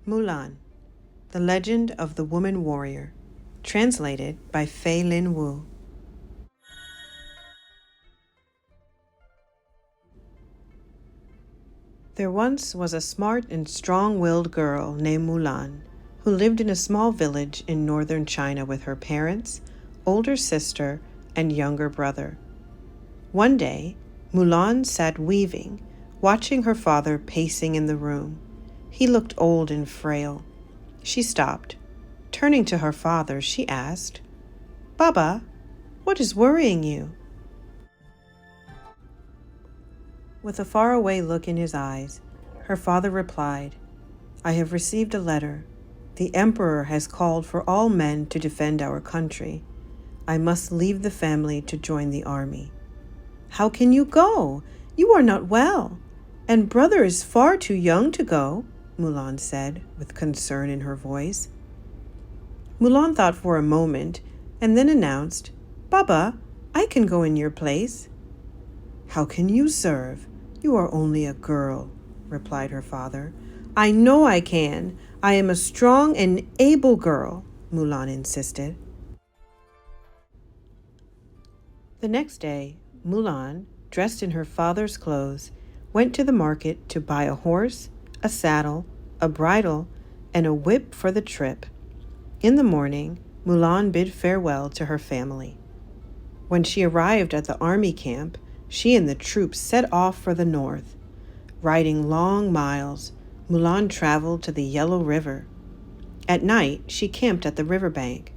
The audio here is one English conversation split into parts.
Mulan, The Legend of the Woman Warrior, translated by Fei Lin Wu. There once was a smart and strong-willed girl named Mulan who lived in a small village in northern China with her parents, older sister, and younger brother. One day, Mulan sat weaving, watching her father pacing in the room. He looked old and frail. She stopped. Turning to her father, she asked, "Baba, what is worrying you?" With a faraway look in his eyes, her father replied, "I have received a letter. The Emperor has called for all men to defend our country. I must leave the family to join the army." "How can you go? You are not well, and brother is far too young to go," Mulan said, with concern in her voice. Mulan thought for a moment and then announced, "Baba, I can go in your place." "How can you serve? You are only a girl," replied her father. "I know I can. I am a strong and able girl," Mulan insisted. The next day, Mulan, dressed in her father's clothes, went to the market to buy a horse, a saddle, a bridle, and a whip for the trip. In the morning, Mulan bid farewell to her family. When she arrived at the army camp, she and the troops set off for the north. Riding long miles, Mulan traveled to the Yellow River. At night, she camped at the riverbank.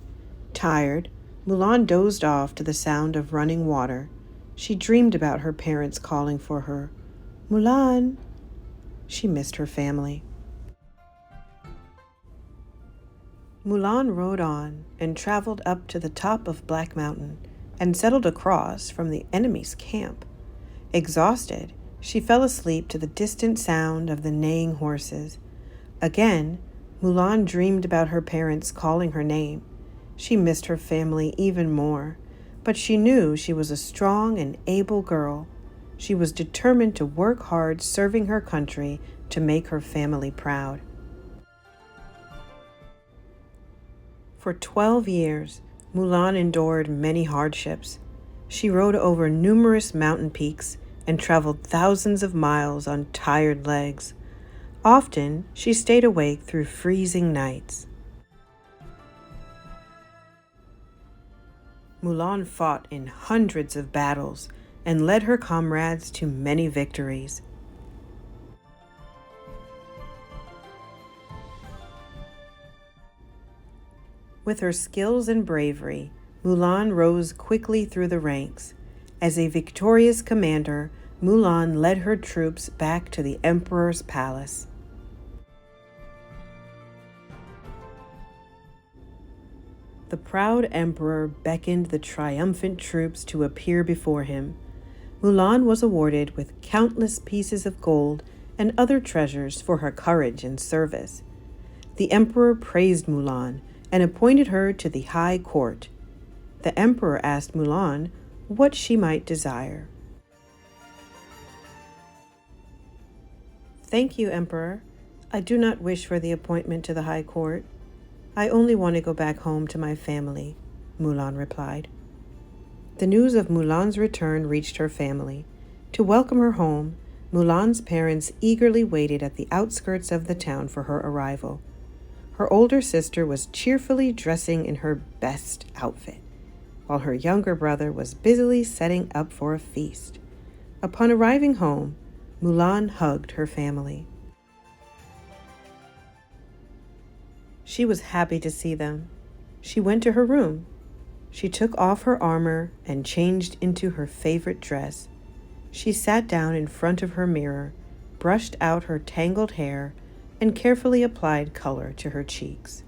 Tired, Mulan dozed off to the sound of running water. She dreamed about her parents calling for her. "Mulan!" She missed her family. Mulan rode on and traveled up to the top of Black Mountain and settled across from the enemy's camp. Exhausted, she fell asleep to the distant sound of the neighing horses. Again, Mulan dreamed about her parents calling her name. She missed her family even more, but she knew she was a strong and able girl. She was determined to work hard serving her country to make her family proud. For 12 years, Mulan endured many hardships. She rode over numerous mountain peaks and traveled thousands of miles on tired legs. Often, she stayed awake through freezing nights. Mulan fought in hundreds of battles and led her comrades to many victories. With her skills and bravery, Mulan rose quickly through the ranks. As a victorious commander, Mulan led her troops back to the Emperor's palace. The proud Emperor beckoned the triumphant troops to appear before him. Mulan was awarded with countless pieces of gold and other treasures for her courage and service. The Emperor praised Mulan and appointed her to the high court. The Emperor asked Mulan what she might desire. "Thank you, Emperor. I do not wish for the appointment to the high court. I only want to go back home to my family," Mulan replied. The news of Mulan's return reached her family. To welcome her home, Mulan's parents eagerly waited at the outskirts of the town for her arrival. Her older sister was cheerfully dressing in her best outfit, while her younger brother was busily setting up for a feast. Upon arriving home, Mulan hugged her family. She was happy to see them. She went to her room. She took off her armor and changed into her favorite dress. She sat down in front of her mirror, brushed out her tangled hair, and carefully applied color to her cheeks.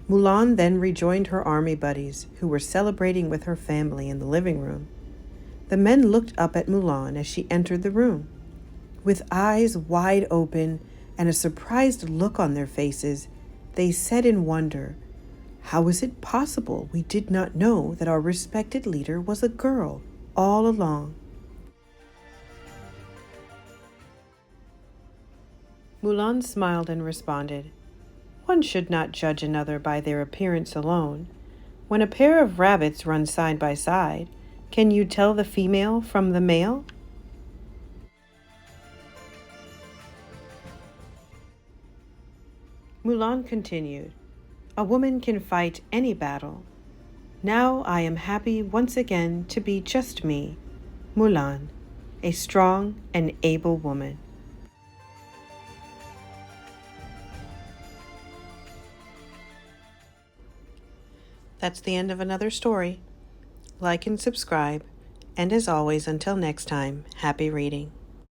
Mulan then rejoined her army buddies, who were celebrating with her family in the living room. The men looked up at Mulan as she entered the room. With eyes wide open and a surprised look on their faces, they said in wonder, "How is it possible we did not know that our respected leader was a girl all along?" Mulan smiled and responded, One should not judge another by their appearance alone. When a pair of rabbits run side by side, can you tell the female from the male? Mulan continued, "A woman can fight any battle. Now I am happy once again to be just me, Mulan, a strong and able woman." That's the end of another story. Like and subscribe, and as always, until next time, happy reading.